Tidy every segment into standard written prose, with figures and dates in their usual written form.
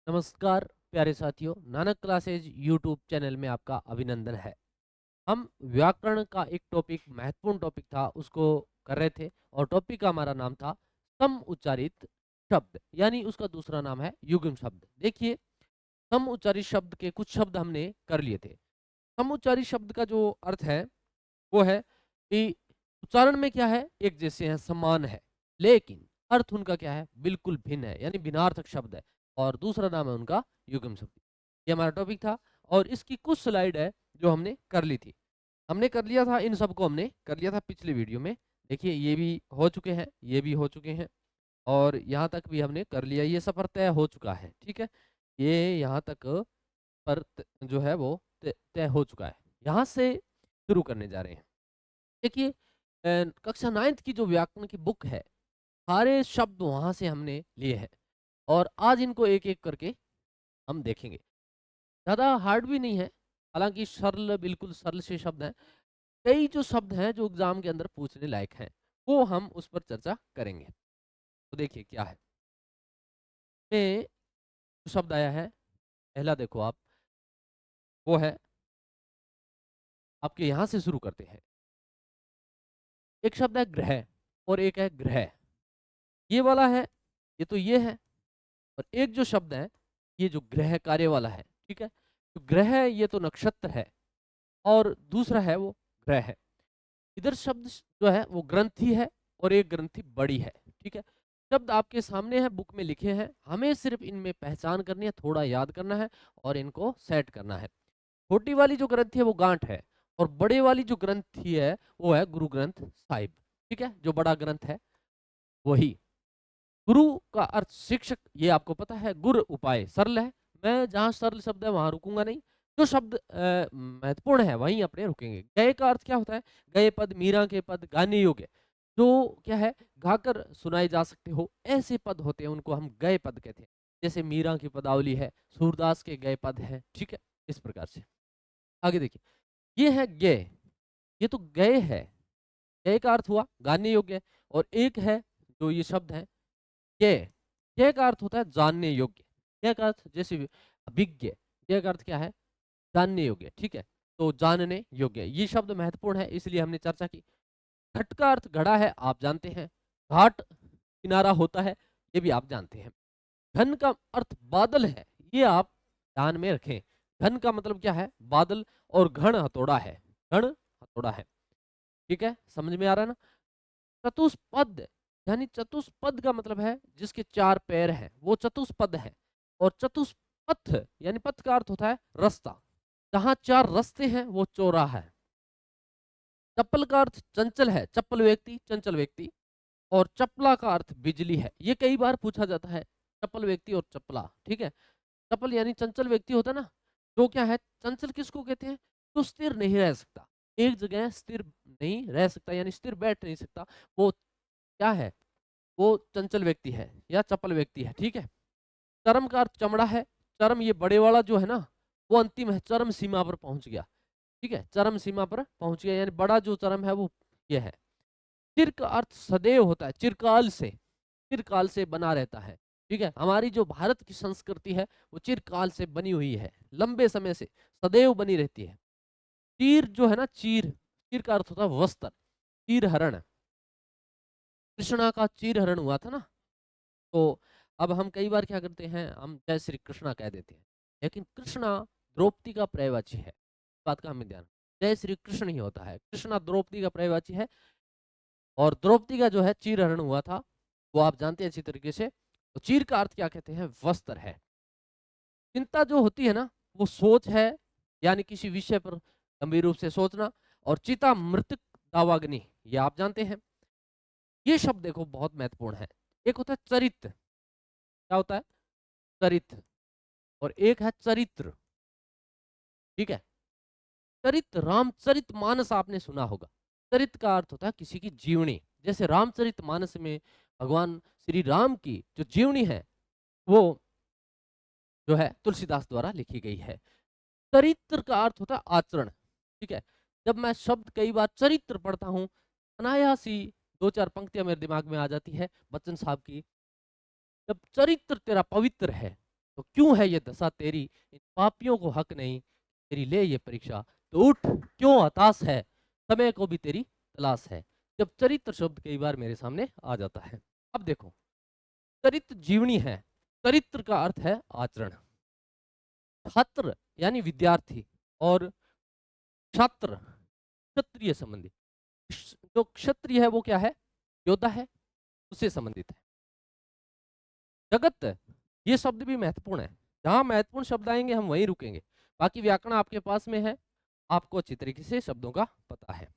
नमस्कार प्यारे साथियों, नानक क्लासेज यूट्यूब चैनल में आपका अभिनंदन है। हम व्याकरण का एक टॉपिक, महत्वपूर्ण टॉपिक था, उसको कर रहे थे और टॉपिक का हमारा नाम था सम उच्चारित शब्द, यानी उसका दूसरा नाम है युग्म शब्द। देखिए, सम उच्चारित शब्द के कुछ शब्द हमने कर लिए थे। सम उच्चारित शब्द का जो अर्थ है वो है कि उच्चारण में क्या है, एक जैसे हैं, समान है, लेकिन अर्थ उनका क्या है, बिल्कुल भिन्न है, यानी भिन्नार्थक शब्द है। और दूसरा नाम है उनका युग्म शब्द। ये हमारा टॉपिक था और इसकी कुछ स्लाइड है जो हमने कर ली थी। हमने कर लिया था, इन सबको हमने कर लिया था पिछले वीडियो में। देखिए, ये भी हो चुके हैं, ये भी हो चुके हैं और यहाँ तक भी हमने कर लिया। ये सफर तय हो चुका है, ठीक है। ये यहाँ तक पर जो है वो तय हो चुका है। यहाँ से शुरू करने जा रहे हैं। देखिए, कक्षा 9th की जो व्याकरण की बुक है, सारे शब्द वहां से हमने लिए हैं और आज इनको एक एक करके हम देखेंगे। ज़्यादा हार्ड भी नहीं है, हालांकि सरल, बिल्कुल सरल से शब्द हैं। कई जो शब्द हैं जो एग्जाम के अंदर पूछने लायक हैं, वो हम उस पर चर्चा करेंगे। तो देखिए क्या है। में जो शब्द आया है, पहला देखो आप, वो है, आपके यहाँ से शुरू करते हैं। एक शब्द है ग्रह और एक है ग्रह। ये वाला है, ये तो ये है। और एक जो शब्द है, ये जो ग्रह कार्य वाला है, ठीक है। तो ग्रह ये तो नक्षत्र है और दूसरा है वो ग्रह है। इधर शब्द जो है वो ग्रंथि है और एक ग्रंथि बड़ी है, ठीक है। शब्द आपके सामने है, बुक में लिखे हैं, हमें सिर्फ इनमें पहचान करनी है, थोड़ा याद करना है और इनको सेट करना है। छोटी वाली जो ग्रंथि है वो गांठ है और बड़े वाली जो ग्रंथि है वो है गुरु ग्रंथ साहिब, ठीक है। जो बड़ा ग्रंथ है वही। गुरु का अर्थ शिक्षक, ये आपको पता है। गुर उपाय सरल है, मैं जहां सरल शब्द है वहां रुकूंगा नहीं। जो शब्द महत्वपूर्ण है वहीं अपने रुकेंगे। गए का अर्थ क्या होता है? गए पद, मीरा के पद, गाने योग्य, जो क्या है, गाकर सुनाए जा सकते हो, ऐसे पद होते हैं, उनको हम गए पद कहते हैं। जैसे मीरा की पदावली है, सूरदास के गए पद है, ठीक है। इस प्रकार से आगे देखिए, ये है गए, ये तो गए है। गए का अर्थ हुआ गाने योग्य। और एक है जो ये शब्द है ज्ञ, ज्ञ का अर्थ होता है जानने योग्य। ज्ञ का अर्थ जैसे विज्ञ, ज्ञ का अर्थ क्या है? जानने योग्य, ठीक है। तो जानने योग्य, ये शब्द महत्वपूर्ण है, इसलिए हमने चर्चा की। घट का अर्थ घड़ा है, आप जानते हैं। घाट किनारा होता है, ये भी आप जानते हैं। घन का अर्थ बादल है, ये आप ध्यान में रखें। घन का मतलब क्या है? बादल। और घण हथौड़ा है, घण हथौड़ा है, ठीक है। समझ में आ रहा है ना? चतुष्पद, यानी चतुष्पद का मतलब है जिसके चार पैर हैं, वो चतुष्पद है। और चतुष्पथ, यानी पथ का अर्थ होता है रास्ता, जहां चार रास्ते हैं वो चौराहा है। चप्पल का अर्थ चंचल है, चप्पल व्यक्ति, चंचल व्यक्ति। और चपला का अर्थ बिजली है, ये कई बार पूछा जाता है, चप्पल व्यक्ति और चपला, ठीक है। चपल यानी चंचल व्यक्ति होता है ना, तो क्या है, चंचल किसको कहते हैं? तो स्थिर नहीं रह सकता, एक जगह स्थिर नहीं रह सकता, यानी स्थिर बैठ नहीं सकता, वो क्या है? वो चंचल व्यक्ति है या चपल व्यक्ति है, ठीक है। चरम का अर्थ चमड़ा है। चरम, ये बड़े वाला जो है ना, वो अंतिम है, चरम सीमा पर पहुंच गया, ठीक है। चरम सीमा पर पहुंच गया, यानी बड़ा जो चरम है वो ये है। चिर का अर्थ सदैव होता है, चिरकाल से, चिरकाल से बना रहता है, ठीक है। हमारी जो भारत की संस्कृति है वो चिरकाल से बनी हुई है, लंबे समय से सदैव बनी रहती है। चीर जो है ना, चीर, चीर का अर्थ होता है वस्त्र। चीर हरण, कृष्णा का चीर हरण हुआ था ना, तो अब हम कई बार क्या करते हैं, हम जय श्री कृष्णा कह देते हैं, लेकिन कृष्णा द्रौपदी का पर्यायवाची है, इस बात का हमें ध्यान। जय श्री कृष्ण ही होता है, कृष्णा द्रौपदी का पर्यायवाची है। और द्रौपदी का जो है चीरहरण हुआ था, वो आप जानते हैं अच्छी तरीके से। तो चीर का अर्थ क्या कहते हैं? वस्त्र है। चिंता जो होती है ना, वो सोच है, यानी किसी विषय पर गंभीर रूप से सोचना। और चिता मृतक दावाग्नि, ये आप जानते हैं। ये शब्द देखो बहुत महत्वपूर्ण है। एक होता है चरित्र, क्या होता है? चरित्र। और एक है चरित्र, ठीक है। चरित्र, रामचरित मानस आपने सुना होगा। चरित्र का अर्थ होता है किसी की जीवनी, जैसे रामचरित मानस में भगवान श्री राम की जो जीवनी है वो जो है तुलसीदास द्वारा लिखी गई है। चरित्र का अर्थ होता है आचरण, ठीक है। जब मैं शब्द कई बार चरित्र पढ़ता हूँ, अनायास ही दो चार पंक्तियां मेरे दिमाग में आ जाती है बच्चन साहब की। जब चरित्र तेरा पवित्र है, तो क्यों है ये दशा तेरी, इन पापियों को हक नहीं तेरी ले ये परीक्षा। तो उठ क्यों हताश है, समय को भी तेरी तलाश है। जब चरित्र शब्द कई बार मेरे सामने आ जाता है। अब देखो, चरित्र जीवनी है, चरित्र का अर्थ है आचरण। छात्र यानी विद्यार्थी और छात्र क्षत्रिय संबंधी। जो क्षत्रिय है वो क्या है, योद्धा है, उससे संबंधित है। जगत, ये शब्द भी महत्वपूर्ण है। जहां महत्वपूर्ण शब्द आएंगे हम वहीं रुकेंगे। बाकी व्याकरण आपके पास में है, आपको अच्छी तरीके से शब्दों का पता है।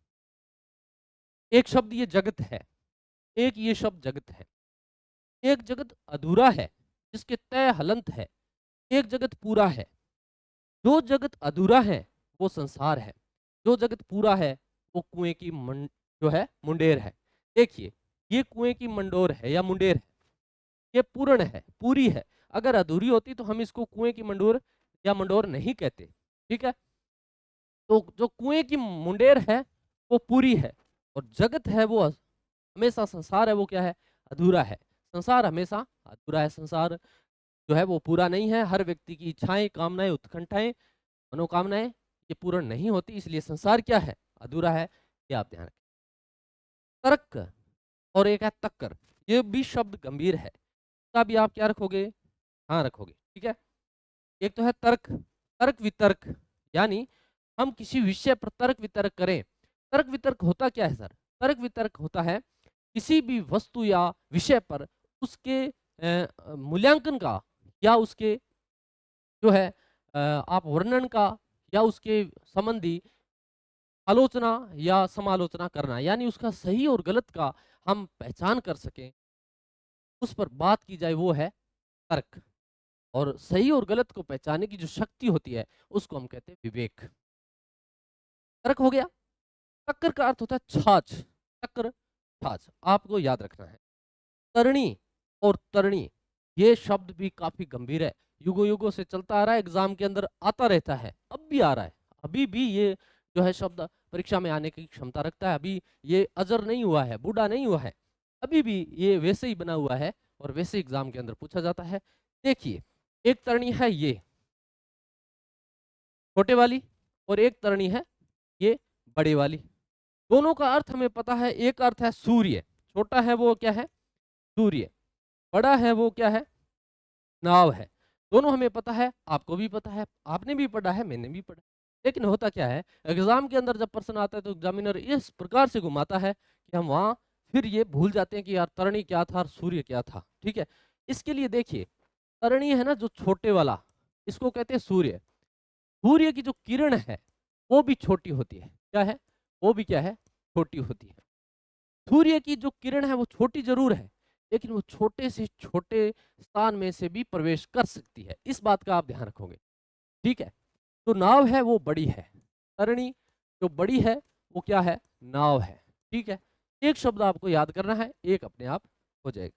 एक शब्द ये जगत है, एक ये शब्द जगत है। एक जगत अधूरा है जिसके तय हलंत है, एक जगत पूरा है। जो जगत अधूरा है वो संसार है, जो जगत पूरा है वो कुएं की जो है मुंडेर है। देखिए, ये कुएं की मंडोर है या मुंडेर है, ये पूर्ण है, पूरी है। अगर अधूरी होती तो हम इसको कुएं की मंडोर या मंडोर नहीं कहते, ठीक है। तो जो कुएं की मुंडेर है वो पूरी है, और जगत है वो हमेशा, संसार है वो क्या है, अधूरा है। संसार हमेशा अधूरा है, संसार जो है वो पूरा नहीं है। हर व्यक्ति की इच्छाएं, कामनाएं, उत्कंठाएं, मनोकामनाएं ये पूर्ण नहीं होती, इसलिए संसार क्या है, अधूरा है। ये आप ध्यान रखें। तर्क और एक है तक्कर, ये भी शब्द गंभीर है, इसका भी आप क्या रखोगे, हाँ रखोगे, ठीक है। एक तो है तर्क, तर्क वितर्क, यानी हम किसी विषय पर तर्क वितर्क करें। तर्क वितर्क होता क्या है सर, तर्क वितर्क होता है किसी भी वस्तु या विषय पर उसके मूल्यांकन का, या उसके जो है आप वर्णन का, या उसके संबंधी आलोचना या समालोचना करना, यानी उसका सही और गलत का हम पहचान कर सकें, उस पर बात की जाए, वो है तर्क। और सही और गलत को पहचानने की जो शक्ति होती है उसको हम कहते हैं विवेक। तर्क हो गया। टक्कर का अर्थ होता है छाछ, टक्कर छाछ, आपको याद रखना है। तरणी और तरणी, ये शब्द भी काफी गंभीर है, युगों युगों से चलता आ रहा है, एग्जाम के अंदर आता रहता है, अब भी आ रहा है। अभी भी ये जो है शब्द परीक्षा में आने की क्षमता रखता है। अभी ये अजर नहीं हुआ है, बूढ़ा नहीं हुआ है, अभी भी ये वैसे ही बना हुआ है और वैसे एग्जाम के अंदर पूछा जाता है। देखिए, एक तरणी है ये छोटे वाली, और एक तरणी है ये बड़े वाली। दोनों का अर्थ हमें पता है। एक अर्थ है सूर्य, छोटा है वो क्या है, सूर्य, बड़ा है वो क्या है, नाव है। दोनों हमें पता है, आपको भी पता है, आपने भी पढ़ा है, मैंने भी पढ़ा। लेकिन होता क्या है, एग्जाम के अंदर जब प्रश्न आता है तो एग्जामिनर इस प्रकार से घुमाता है कि हम वहां फिर ये भूल जाते हैं कि यार तरणी क्या था और सूर्य क्या था, ठीक है। इसके लिए देखिए, तरणी है ना जो छोटे वाला, इसको कहते हैं सूर्य। सूर्य की जो किरण है वो भी छोटी होती है, क्या है, वो भी क्या है, छोटी होती है। सूर्य की जो किरण है वो छोटी जरूर है, लेकिन वो छोटे से छोटे स्थान में से भी प्रवेश कर सकती है, इस बात का आप ध्यान रखोगे, ठीक है। तो नाव है वो बड़ी है, तरणी जो बड़ी है वो क्या है, नाव है, ठीक है। एक शब्द आपको याद करना है, एक अपने आप हो जाएगा।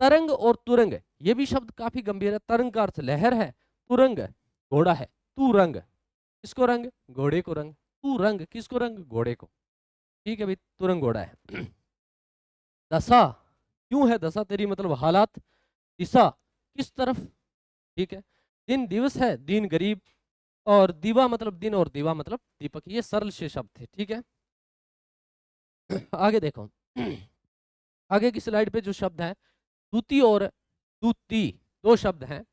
तरंग और तुरंग, ये भी शब्द काफी गंभीर है। तरंग का अर्थ लहर है, तुरंग घोड़ा है। तू रंग, किसको रंग, घोड़े को रंग। तू रंग, किसको रंग, घोड़े को, ठीक है भाई, तुरंग घोड़ा है। दशा, क्यों है दशा तेरी, मतलब हालात। दिशा, किस तरफ, ठीक है। दिन दिवस है, दिन गरीब, और दीवा मतलब दिन, और दीवा मतलब दीपक। ये सरल से शब्द थे, ठीक है। आगे देखो, आगे की स्लाइड पे जो शब्द है दूती और दूती, दो शब्द हैं।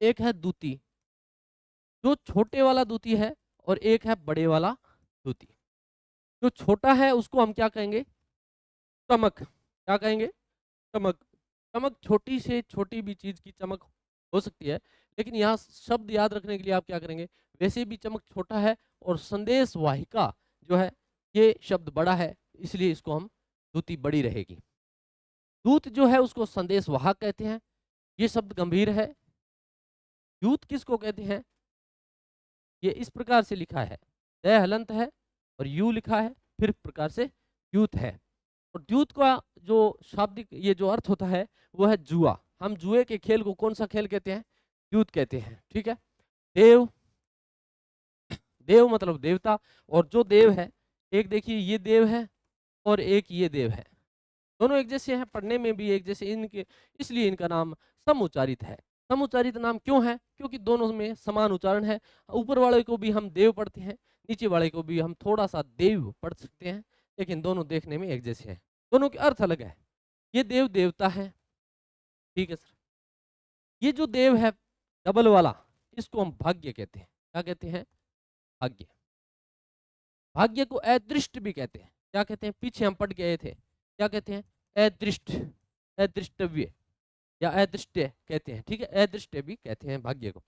एक है दूती, जो छोटे वाला दूती है, और एक है बड़े वाला दूती। जो छोटा है उसको हम क्या कहेंगे, चमक, क्या कहेंगे, चमक। चमक छोटी से छोटी भी चीज की चमक हो सकती है, लेकिन यहाँ शब्द याद रखने के लिए आप क्या करेंगे, वैसे भी चमक छोटा है, और संदेश वाहिका जो है ये शब्द बड़ा है, इसलिए इसको हम दूती बड़ी रहेगी। दूत जो है उसको संदेश वाहक कहते हैं, ये शब्द गंभीर है। दूत किसको कहते हैं, ये इस प्रकार से लिखा है, दय हलंत है और यू लिखा है, फिर प्रकार से यूथ है। और द्यूत का जो शाब्दिक ये जो अर्थ होता है वो है जुआ। हम जुए के खेल को कौन सा खेल कहते हैं, द्यूत कहते हैं, ठीक है। देव, देव मतलब देवता, और जो देव है, एक देखिए ये देव है और एक ये देव है, दोनों एक जैसे हैं, पढ़ने में भी एक जैसे, इनके इसलिए इनका नाम सम उच्चारित है। समुच्चारित नाम क्यों है? क्योंकि दोनों में समान उच्चारण है। ऊपर वाले को भी हम देव पढ़ते हैं, नीचे वाले को भी हम थोड़ा सा देव पढ़ सकते हैं, लेकिन दोनों देखने में एक जैसे हैं। दोनों के अर्थ अलग है। ये देव देवता है, ठीक है सर। ये जो देव है डबल वाला, इसको हम भाग्य कहते हैं। क्या कहते हैं? भाग्य। भाग्य को अदृष्ट भी कहते हैं। क्या कहते हैं? पीछे हम पढ़ गए थे, क्या कहते हैं? अदृष्ट, अदृष्टव्य या अदृष्ट कहते हैं, ठीक है। अदृष्ट भी कहते हैं भाग्य को।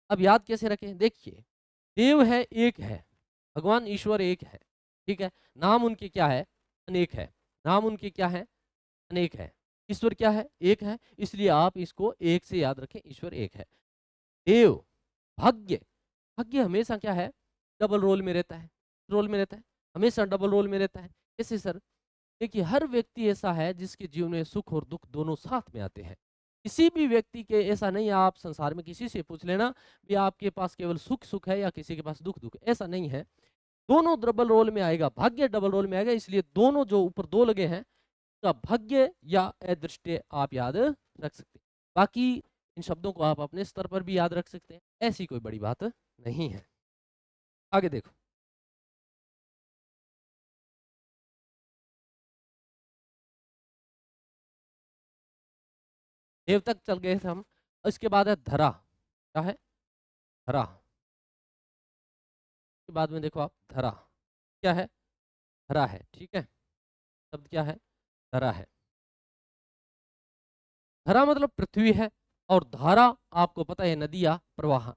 अब याद कैसे रखें? देखिए, देव है, एक है, भगवान ईश्वर एक है, ठीक है। नाम उनके क्या है? अनेक है। नाम उनके क्या है? अनेक है। ईश्वर क्या है? एक है। इसलिए आप इसको एक से याद रखें, ईश्वर एक है। देव, भाग्य, भाग्य हमेशा क्या है? डबल रोल में रहता है, रोल में रहता है, हमेशा डबल रोल में रहता है। कैसे सर? देखिए, हर व्यक्ति ऐसा है जिसके जीवन में सुख और दुख दोनों साथ में आते हैं। किसी भी व्यक्ति के ऐसा नहीं है, आप संसार में किसी से पूछ लेना भी आपके पास केवल सुख सुख है या किसी के पास दुख दुख है, ऐसा नहीं है। दोनों डबल रोल में आएगा, भाग्य डबल रोल में आएगा। इसलिए दोनों जो ऊपर दो लगे हैं, का भाग्य या अदृष्ट आप याद रख सकते हैं। बाकी इन शब्दों को आप अपने स्तर पर भी याद रख सकते हैं, ऐसी कोई बड़ी बात नहीं है। आगे देखो, देव तक चल गए थे हम। इसके बाद है धरा। क्या है? धरा। के बाद में देखो आप, धरा क्या है? धरा है, ठीक है। शब्द क्या है? धरा है। धरा मतलब पृथ्वी है, और धारा आपको पता है नदी या प्रवाह।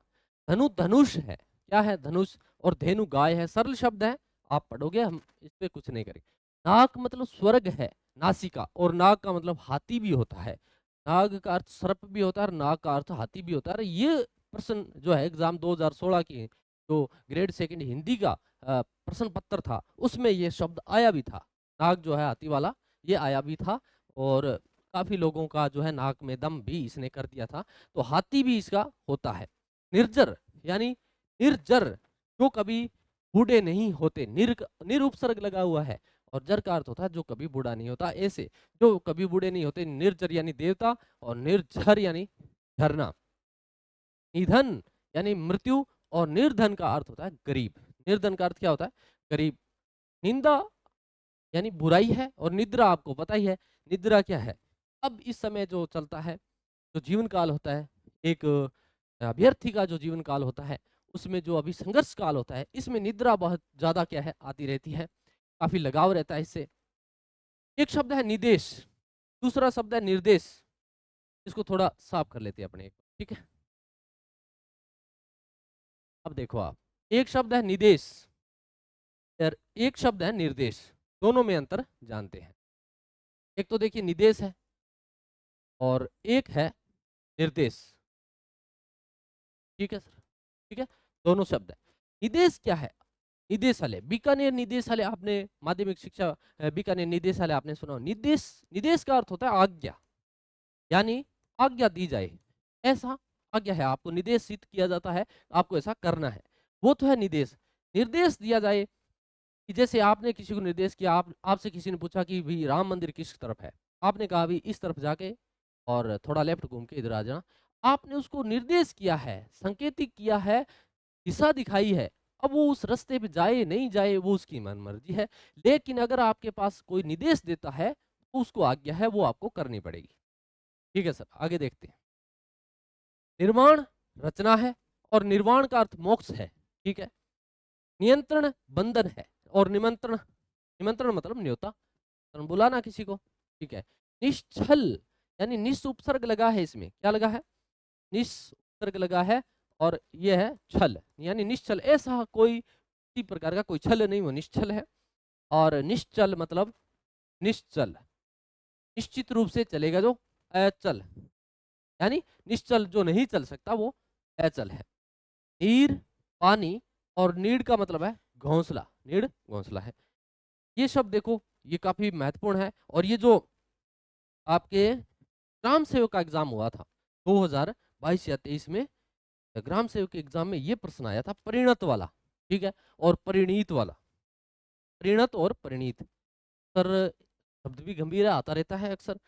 धनु धनुष है। क्या है? धनुष। और धेनु गाय है। सरल शब्द है, आप पढ़ोगे, हम इस पे कुछ नहीं करेंगे। नाक मतलब स्वर्ग है, नासिका। और नाग का मतलब हाथी भी होता है। नाग का अर्थ सर्प भी होता है और नाग का अर्थ हाथी भी होता है। ये प्रश्न जो है एग्जाम 2016 की जो ग्रेड सेकंड हिंदी का प्रश्न पत्र था, उसमें ये शब्द आया भी था। नाग जो है हाथी वाला, ये आया भी था। और काफी लोगों का जो है नाक में दम भी इसने कर दिया था। तो हाथी भी इसका होता है। निर्जर यानी निर्जर, जो कभी बूढ़े नहीं होते। निर उपसर्ग लगा हुआ है, और जर का अर्थ होता है जो कभी बूढ़ा नहीं होता। ऐसे जो कभी बूढ़े नहीं होते, निर्जर यानी देवता, और निर्झर यानी झरना। निधन यानी मृत्यु, और निर्धन का अर्थ होता है गरीब। निर्धन का अर्थ क्या होता है? गरीब। निंदा यानी बुराई है, और निद्रा आपको पता ही है, निद्रा क्या है? अब इस समय जो चलता है, जो जीवन काल होता है, एक अभ्यर्थी का जो जीवन काल होता है, उसमें जो अभी संघर्ष काल होता है, इसमें निद्रा बहुत ज्यादा क्या है? आती रहती है। काफी लगाव रहता है इससे। एक शब्द है निदेश, दूसरा शब्द है निर्देश। इसको थोड़ा साफ कर लेते हैं अपने, ठीक है। अब देखो आप, एक शब्द है निदेश और एक शब्द है निर्देश। दोनों में अंतर जानते हैं। एक तो देखिए निदेश है, और एक है निर्देश, ठीक है सर, ठीक है। दोनों शब्द है। निदेश क्या है? निदेशालय, बीकानेर निदेशालय, आपने माध्यमिक शिक्षा बीकानेर निदेशालय आपने सुना हो। निदेश, निदेश का अर्थ होता है आज्ञा, यानी आज्ञा दी जाए, ऐसा आज्ञा है, आपको निर्देशित किया जाता है, आपको ऐसा करना है, वो तो है निदेश। निर्देश दिया जाए कि जैसे आपने किसी को निर्देश किया, आप आपसे किसी ने पूछा कि भाई राम मंदिर किस तरफ है, आपने कहा भाई इस तरफ जाके और थोड़ा लेफ्ट घूम के इधर आ जाना। आपने उसको निर्देश किया है, संकेतिक किया है, दिशा दिखाई है। अब वो उस रास्ते पे जाए नहीं जाए वो उसकी मन मर्जी है, लेकिन अगर आपके पास कोई निर्देश देता है तो उसको आज्ञा है, वो आपको करनी पड़ेगी, ठीक है सर। आगे देखते हैं। निर्माण रचना है, और निर्वाण का अर्थ मोक्ष है, ठीक है। नियंत्रण बंधन है, और निमंत्रण, निमंत्रण मतलब न्योता, बुलाना किसी को, ठीक है। निश्चल यानी निस उपसर्ग लगा है, इसमें क्या लगा है? निस उपसर्ग लगा है, और ये है छल यानी निश्चल। ऐसा कोई किसी प्रकार का कोई छल नहीं, वो निश्चल है। और निश्चल मतलब निश्चल, निश्चित रूप से चलेगा जो अचल, यानी निश्चल जो नहीं चल सकता वो अचल है। नीर पानी, और नीड़ का मतलब है घोंसला, नीड़ घोंसला है। ये शब्द देखो, ये काफी महत्वपूर्ण है। और ये जो आपके ग्राम सेवक का एग्जाम हुआ था 2022 या 23 में, ग्राम सेवक के एग्जाम में ये प्रश्न आया था, परिणत वाला, ठीक है, और परिणीत वाला। परिणत और परिणीत, सर शब्द भी गंभीर है, आता रहता है अक्सर।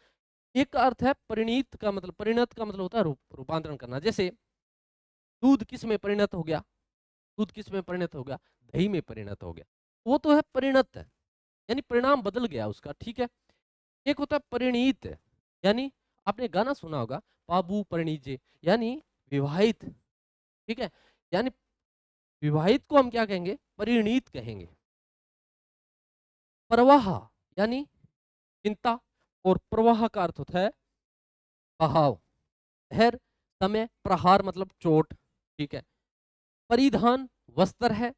एक का अर्थ है परिणीत का मतलब, परिणत का मतलब होता है रूपांतरण करना। जैसे दूध किस में परिणत हो गया, दूध किस में परिणत हो गया, दही में परिणत हो गया, वो तो है परिणत है, यानी परिणाम बदल गया उसका, ठीक है। एक होता है परिणीत, यानी आपने गाना सुना होगा, बाबू परिणीजे, यानी विवाहित, ठीक है। यानी विवाहित को हम क्या कहेंगे, परिणीत कहेंगे। प्रवाह यानी चिंता, और प्रवाह का अर्थ होता है बहाव, लहर, समय, प्रहार मतलब चोट, ठीक है। परिधान वस्त्र है,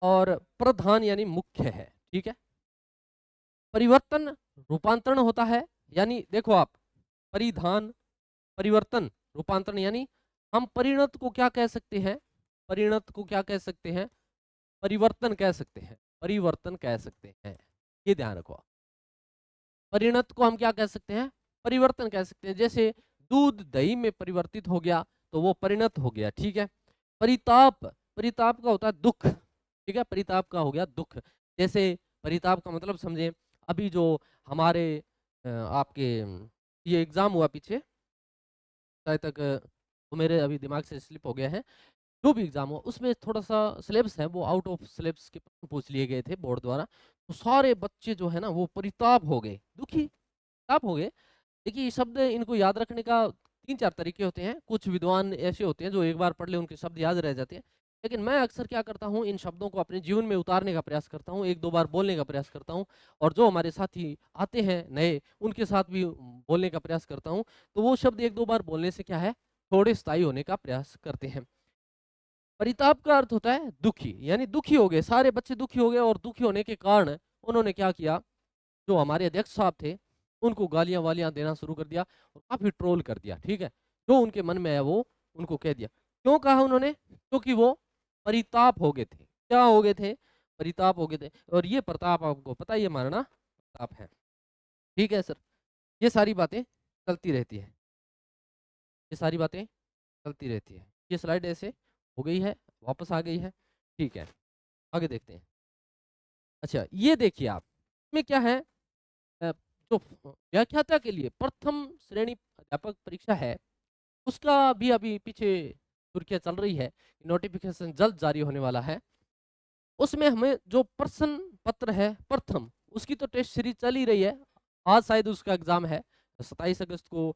और प्रधान यानी मुख्य है, ठीक है। परिवर्तन रूपांतरण होता है, यानी देखो आप, परिधान, परिवर्तन, रूपांतरण, यानी हम परिणत को क्या कह सकते हैं, परिणत को क्या कह सकते हैं, परिवर्तन कह सकते हैं, परिवर्तन कह सकते हैं, ये ध्यान रखो। परिणत को हम क्या कह सकते हैं, परिवर्तन कह सकते हैं। जैसे दूध दही में परिवर्तित हो गया तो वो परिणत हो गया, ठीक है। परिताप, परिताप का होता है दुख, ठीक है, परिताप का हो गया दुख। जैसे परिताप का मतलब समझे, अभी जो हमारे आपके ये एग्जाम हुआ पीछे, शायद तक वो मेरे अभी दिमाग से स्लिप हो गया है, जो भी एग्जाम हो उसमें थोड़ा सा सिलेबस है वो आउट ऑफ सिलेबस के प्रश्न पूछ लिए गए थे बोर्ड द्वारा, तो सारे बच्चे जो है ना वो परिताप हो गए, दुखी, ताप हो गए। देखिए ये शब्द इनको याद रखने का तीन चार तरीके होते हैं। कुछ विद्वान ऐसे होते हैं जो एक बार पढ़ ले उनके शब्द याद रह जाते हैं, लेकिन मैं अक्सर क्या करता हूँ, इन शब्दों को अपने जीवन में उतारने का प्रयास करता हूँ, एक दो बार बोलने का प्रयास करता हूँ, और जो हमारे साथी आते हैं नए उनके साथ भी बोलने का प्रयास करता हूँ, तो वो शब्द एक दो बार बोलने से क्या है, थोड़े स्थायी होने का प्रयास करते हैं। परिताप का अर्थ होता है दुखी, यानी दुखी हो गए, सारे बच्चे दुखी हो गए, और दुखी होने के कारण उन्होंने क्या किया, जो हमारे अध्यक्ष साहब थे उनको गालियां वालियां देना शुरू कर दिया, और काफी ट्रोल कर दिया, ठीक है। जो उनके मन में है वो उनको कह दिया। क्यों कहा उन्होंने, क्योंकि वो परिताप हो गए थे। क्या हो गए थे, परिताप हो गए थे। और ये प्रताप आपको पता है, ये मारना प्रताप है, ठीक है सर। ये सारी बातें चलती रहती है, ये सारी बातें चलती रहती है। ये स्लाइड ऐसे हो गई है, वापस आ गई है, ठीक है। आगे देखते हैं। अच्छा ये देखिए आप, इसमें क्या है, अ, जो व्याख्याता के लिए प्रथम श्रेणी अध्यापक परीक्षा है, उसका भी अभी पीछे सुर्खियां चल रही है, नोटिफिकेशन जल्द जारी होने वाला है। उसमें हमें जो प्रश्न पत्र है प्रथम, उसकी तो टेस्ट सीरीज चल ही रही है, आज शायद उसका एग्जाम है 27 अगस्त को,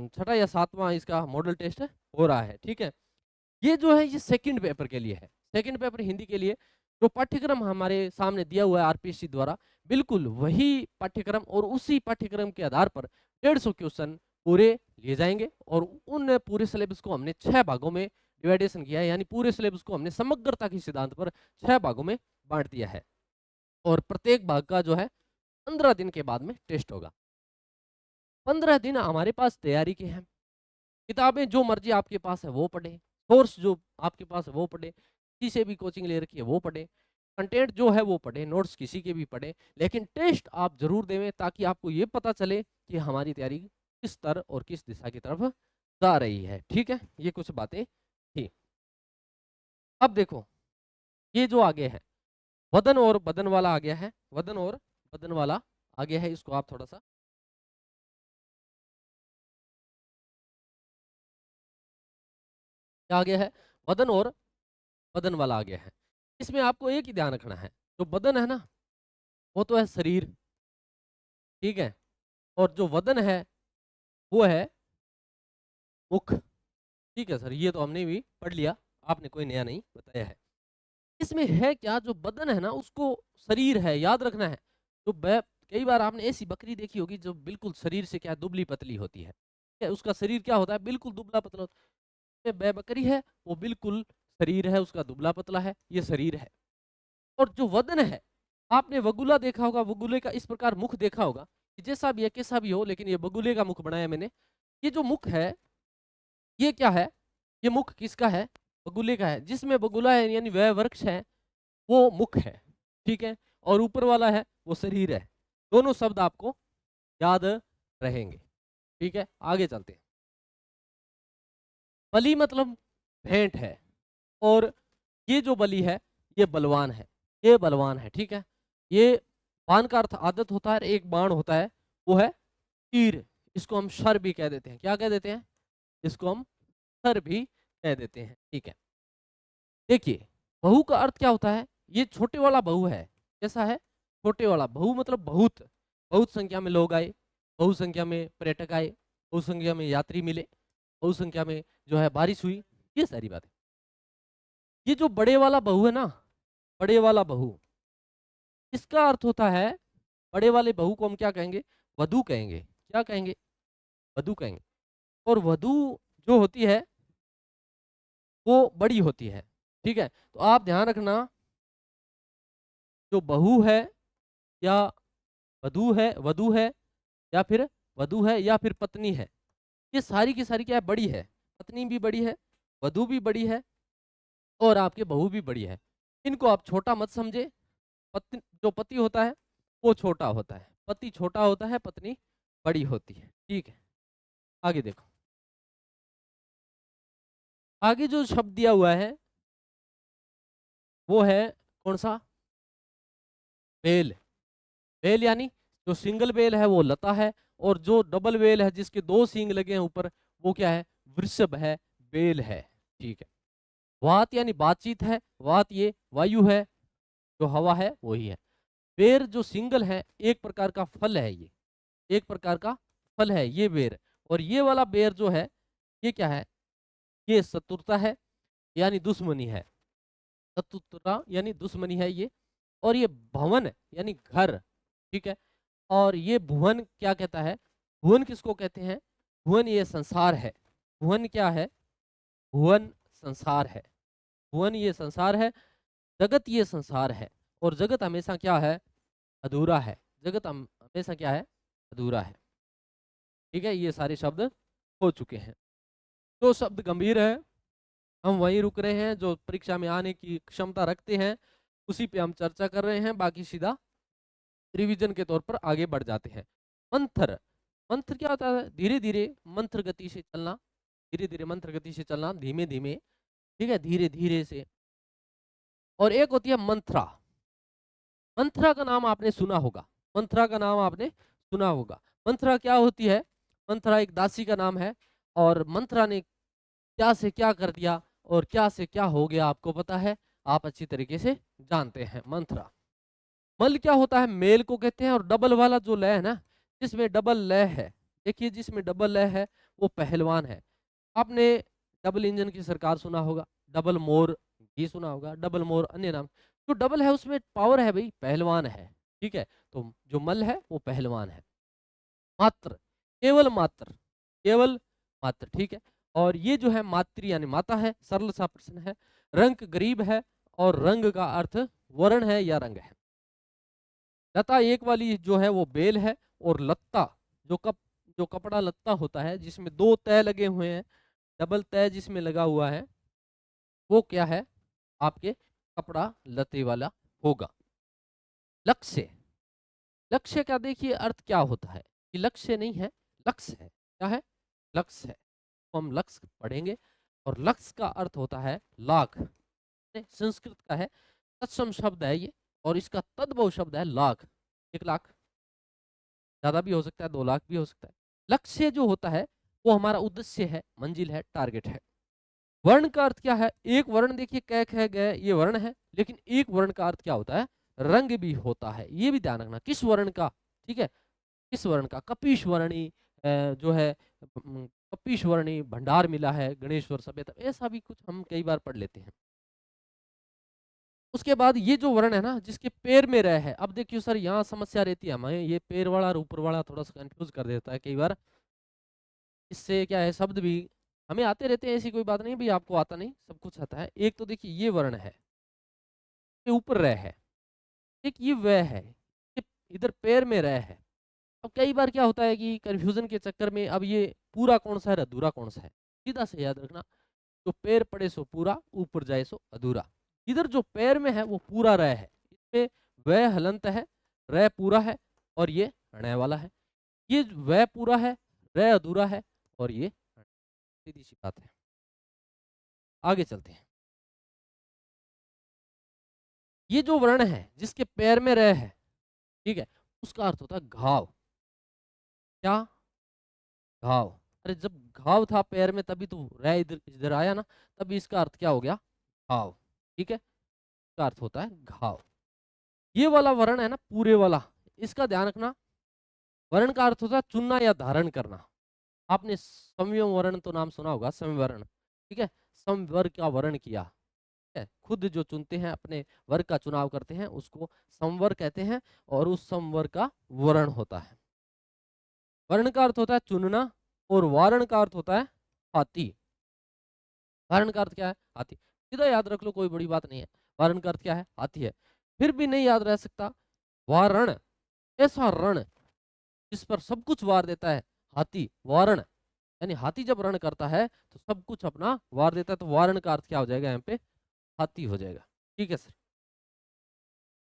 छठा या सातवां इसका मॉडल टेस्ट हो रहा है, ठीक है। ये जो है ये सेकंड पेपर के लिए है, सेकंड पेपर हिंदी के लिए। जो पाठ्यक्रम हमारे सामने दिया हुआ है आरपीएससी द्वारा, बिल्कुल वही पाठ्यक्रम, और उसी पाठ्यक्रम के आधार पर 150 क्वेश्चन पूरे लिए जाएंगे, और उन पूरे सिलेबस को हमने 6 भागों में डिवाइडेशन किया है, यानी पूरे सिलेबस को हमने समग्रता के सिद्धांत पर 6 भागों में बांट दिया है, और प्रत्येक भाग का जो है 15 दिन के बाद में टेस्ट होगा। 15 दिन हमारे पास तैयारी के हैं, किताबें जो मर्जी आपके पास है वो पढ़े, सोर्स जो आपके पास है वो पढ़े, किसी से भी कोचिंग ले रखी है वो पढ़े, कंटेंट जो है वो पढ़े, नोट्स किसी के भी पढ़े, लेकिन टेस्ट आप जरूर देवें, ताकि आपको ये पता चले कि हमारी तैयारी किस स्तर और किस दिशा की तरफ जा रही है, ठीक है। ये कुछ बातें थी। अब देखो ये जो आगे है, वदन और बदन वाला आ गया है, वदन और बदन वाला आ गया है, इसको आप थोड़ा सा, क्या आ गया है, वदन और बदन वाला आ गया है। इसमें आपको एक ही ध्यान रखना है, जो बदन है ना वो तो है शरीर, ठीक है, और जो वदन है वो है मुख, ठीक है सर। ये तो हमने भी पढ़ लिया, आपने कोई नया नहीं बताया है। इसमें है क्या, जो बदन है ना उसको शरीर है याद रखना है। जो कई बार आपने ऐसी बकरी देखी होगी जो बिल्कुल शरीर से क्या दुबली पतली होती है, ठीक है, उसका शरीर क्या होता है, बिल्कुल दुबला पतला होता है। बकरी है वो बिल्कुल शरीर है उसका दुबला पतला है, ये शरीर है। और जो वदन है, आपने वगुला देखा होगा, वगुले का इस प्रकार मुख देखा होगा, कि जैसा भी है कैसा भी हो, लेकिन ये बगुले का मुख बनाया मैंने। ये जो मुख है ये क्या है, ये मुख किसका है, बगुले का है। जिसमें बगुला है यानी वह वृक्ष है वो मुख है, ठीक है, और ऊपर वाला है वो शरीर है। दोनों शब्द आपको याद रहेंगे, ठीक है। आगे चलते हैं। बलि मतलब भेंट है, और ये जो बलि है ये बलवान है, ये बलवान है, ठीक है। ये बाण का अर्थ आदत होता है, एक बाण होता है वो है तीर, इसको हम सर भी कह देते हैं। क्या कह देते हैं? इसको हम सर भी कह देते हैं। ठीक है, देखिए बहु का अर्थ क्या होता है? ये छोटे वाला बहु है। कैसा है? छोटे वाला बहु मतलब बहुत, बहुत संख्या में लोग आए, बहुत संख्या में पर्यटक आए, बहुत संख्या में यात्री मिले, बहुत संख्या में जो है बारिश हुई, ये सारी बातें। ये जो बड़े वाला बहु है ना, बड़े वाला बहु, इसका अर्थ होता है, बड़े वाले बहु को हम क्या कहेंगे? वधु कहेंगे। क्या कहेंगे? वधु कहेंगे। और वधु जो होती है वो बड़ी होती है। ठीक है, तो आप ध्यान रखना, जो बहू है या वधु है या फिर वधु है या फिर पत्नी है, ये सारी की सारी क्या है? बड़ी है। पत्नी भी बड़ी है, वधु भी बड़ी है और आपके बहू भी बड़ी है। इनको आप छोटा मत समझे। पत्नी, जो पति होता है वो छोटा होता है, पति छोटा होता है, पत्नी बड़ी होती है। ठीक है, आगे देखो। आगे जो शब्द दिया हुआ है वो है कौन सा? बेल। बेल यानी जो सिंगल बेल है वो लता है, और जो डबल बेल है जिसके दो सींग लगे हैं ऊपर, वो क्या है? वृषभ है, बेल है। ठीक है, वात यानी बातचीत है, वात ये वायु है, जो हवा है वही है। बेर जो सिंगल है, एक प्रकार का फल है, ये एक प्रकार का फल है ये बेर। और ये वाला बेर जो है, ये क्या है? ये शत्रुता है, यानी दुश्मनी है। शत्रुता यानी दुश्मनी है ये। और ये भवन यानी घर। ठीक है, और ये भुवन क्या कहता है? भुवन किसको कहते हैं? भुवन ये संसार है। भुवन क्या है? भुवन संसार है। भुवन ये संसार है, जगत ये संसार है। और जगत हमेशा क्या है? अधूरा है। जगत हमेशा क्या है? अधूरा है। ठीक है, ये सारे शब्द हो चुके हैं। जो शब्द गंभीर है हम वहीं रुक रहे हैं, जो परीक्षा में आने की क्षमता रखते हैं उसी पे हम चर्चा कर रहे हैं, बाकी सीधा रिवीजन के तौर पर आगे बढ़ जाते हैं। मंथर, मंथर क्या होता है? धीरे धीरे मंथर गति से चलना, धीरे धीरे मंथर गति से चलना, धीमे धीमे। ठीक है, धीरे धीरे से। और एक होती है मंथरा। मंथरा का नाम आपने सुना होगा, मंथरा का नाम आपने सुना होगा। मंथरा क्या होती है? मंथरा एक दासी का नाम है, और मंथरा ने क्या से क्या कर दिया और क्या से क्या हो गया आपको पता है, आप अच्छी तरीके से जानते हैं। मंथरा। मल क्या होता है? मेल को कहते हैं। और डबल वाला जो लय है ना, जिसमें डबल लय है, देखिए जिसमें डबल लय है वो पहलवान है। आपने डबल इंजन की सरकार सुना होगा, डबल मोर ये सुना होगा, डबल मोर अन्य नाम। जो डबल है उसमें पावर है भाई, पहलवान है। ठीक है, तो जो मल है वो पहलवान है। मात्र, केवल मात्र, केवल मात्र। ठीक है, और ये जो है मातृ यानी माता है, सरल सा प्रश्न है। रंग गरीब है, और रंग का अर्थ वर्ण है या रंग है। लता एक वाली जो है वो बेल है, और लत्ता जो कपड़ा लत्ता होता है जिसमें दो तय लगे हुए हैं, डबल तय जिसमें लगा हुआ है, वो क्या है? आपके कपड़ा लते वाला होगा। लक्ष्य, लक्ष्य का देखिए अर्थ क्या होता है कि लक्ष्य नहीं है, लक्ष्य है। क्या है? लक्ष्य है। तो हम लक्ष्य पढ़ेंगे। और लक्ष्य का अर्थ होता है लाख। संस्कृत का है, तत्सम शब्द है ये, और इसका तद्भव शब्द है लाख। 1 लाख, ज्यादा भी हो सकता है, 2 लाख भी हो सकता है। लक्ष्य जो होता है वो हमारा उद्देश्य है, मंजिल है, टारगेट है। वर्ण का अर्थ क्या है? एक वर्ण देखिए, कै ख गए ये वर्ण है, लेकिन एक वर्ण का अर्थ क्या होता है? रंग भी होता है। ये भी ध्यान रखना, किस वर्ण का। ठीक है, किस वर्ण का? कपीश वर्णी जो है, कपीश वर्णी भंडार मिला है गणेश्वर सभ्यता, ऐसा भी कुछ हम कई बार पढ़ लेते हैं। उसके बाद ये जो वर्ण है ना, जिसके पैर में रह है, अब देखियो सर यहाँ समस्या रहती है हमें, ये पैर वाला और ऊपर वाला थोड़ा सा कंफ्यूज कर देता है कई बार। इससे क्या है, शब्द भी हमें आते रहते हैं, ऐसी कोई बात नहीं भाई आपको आता नहीं, सब कुछ आता है। एक तो देखिए ये वर्ण है, ये ऊपर रह है, एक ये वह है, ये इधर पैर में रह है। अब कई बार क्या होता है कि कंफ्यूजन के चक्कर में अब ये पूरा कौन सा है, अधूरा कौन सा है, सीधा से याद रखना। जो पैर पड़े सो पूरा, ऊपर जाए सो अधूरा। इधर जो पैर में है वो पूरा रह है, इसमें वह हलंत है, रह पूरा है, और ये णय वाला है। ये वह पूरा है, रह अधूरा है, और ये सीधी सी बात है। आगे चलते हैं। ये जो वर्ण है जिसके पैर में रह है, ठीक है, उसका अर्थ होता है घाव। क्या? घाव। अरे जब घाव था पैर में तभी तो रै इधर इधर आया ना, तभी इसका अर्थ क्या हो गया, घाव। ठीक है, इसका अर्थ होता है घाव। ये वाला वर्ण है ना पूरे वाला, इसका ध्यान रखना। वर्ण का अर्थ होता है चुनना या धारण करना। आपने संयम वर्ण तो नाम सुना होगा, संवर्ण। ठीक है, संवर का वर्ण किया है, खुद जो चुनते हैं अपने वर्ग का चुनाव करते हैं उसको संवर कहते हैं, और उस संवर का वर्ण होता है। वर्ण का अर्थ होता है चुनना, और वारण का अर्थ होता है हाथी। वारण का अर्थ क्या है, हाथी। सीधा याद रख लो, कोई बड़ी बात नहीं है। वारण का अर्थ क्या है, हाथी है। फिर भी नहीं याद रह सकता, वारण, ऐसा रण जिस पर सब कुछ वार देता है, हाथी वारण। यानी हाथी जब रण करता है तो सब कुछ अपना वार देता है, तो वारण का अर्थ क्या हो जाएगा यहाँ पे, हाथी हो जाएगा। ठीक है सर।